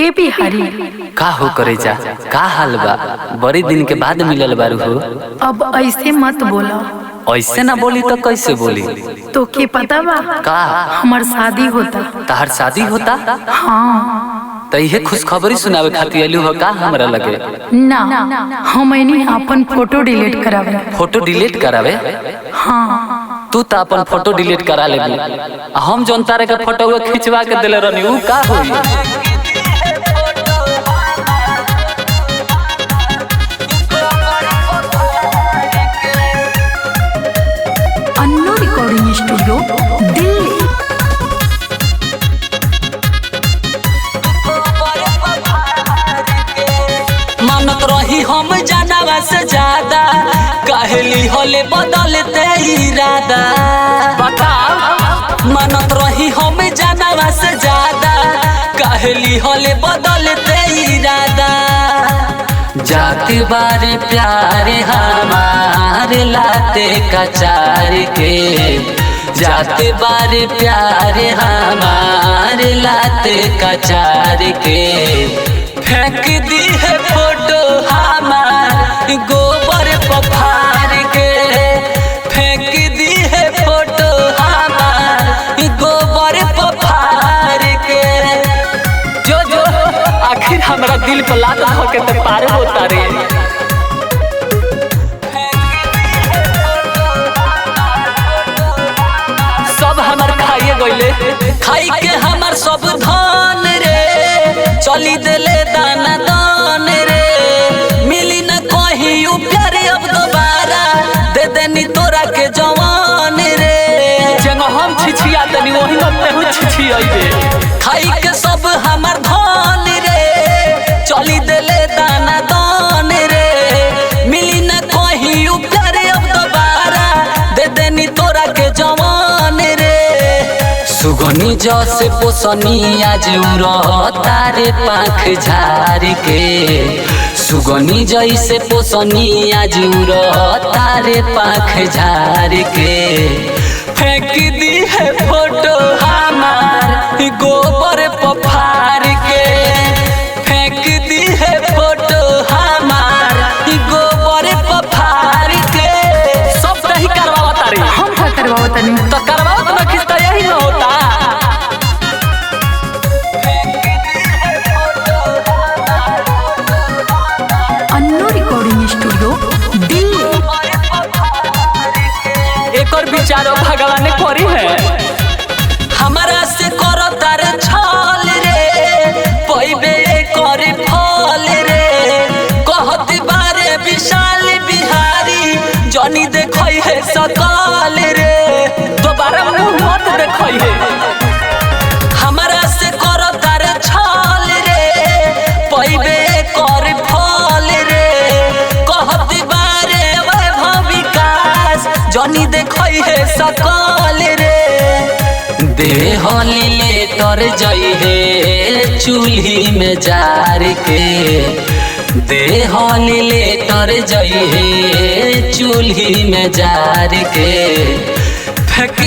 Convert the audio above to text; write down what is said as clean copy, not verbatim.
ए बिहारी का हो करे जा, का हाल बा? बड़ी दिन के बाद मिलल बारू हो। अब ऐसे मत बोला। ऐसे ना बोली तो कैसे बोली? तो के पता बा का हमार शादी होता। तहार शादी होता? हाँ तो ये खुशखबरी सुनावे खातिर आलू हो का हमरा लगे? ना, हम अपन फोटो डिलीट करावे। फोटो डिलीट करावे? हाँ तू तो अपन फोटो डिलीट करा ले, हम जोन तारे के फोटो खिंचवा के दिले रहनी उ का होई? Annu recording studio Delhi. मानत रही हम जानवा से ज्यादा, कहली होले बदलते इरादा। मानत रही हम जानवा से ज्यादा, कहली होले बदलते इरादा। जाते बारे प्यारे हमारे लाते कचार के, जाते बारे प्यारे हमारे लाते कचार के। फेंक दी है फोटो हमार गोबर पफार के, फेंक दी है फोटो हमार गोबर पफार के। जो जो आखिर हमरा दिल पर लात होके तो पार होता रे। सब हमार खाइए गइले, खाई के हमार सब धन रे, चली देले दाना दान रे। मिली न कहीं उ प्यार अब दोबारा, दे देनी तोरा के जवान रे। जंग हम छिछिया तनी वही मत छिछियाइबे। खाई के सब हमार धन रे, चली देले दाना दान रे। मिली न कहीं उ प्यार अब दोबारा, दे देनी तोरा के जवान रे। सुगनी जसे पोसनी आज तारे पाख झार के, सुगनी जैसे पोसनी आज तारे पाख झार के। फेंक दी है फोटो हमार गोबर पफार के, फेंक दी है फोटो हमार गोबर पफार के। सब सही करवावा तारी, हम का करवाओ तनी तो करवाओ तो ना खिस्ता यही ना होता। Annu recording studio Delhi. एक और विचारो भगवान करी है, हमारा से करो तार छल रे, पइबे करे फल रे। कहत बारे विशाल बिहारी, जनी देखई है सकल रे, दोबारा मुंह मत देखई है। हमारा से करो तार छल रे, पइबे करे फल रे। कहत बारे वैभव विकास, जनी देखई है सकल रे। देह ले तर जई है चूल्ही में जार के, देह ले तर जई है चूल्ही में जार के। फेंक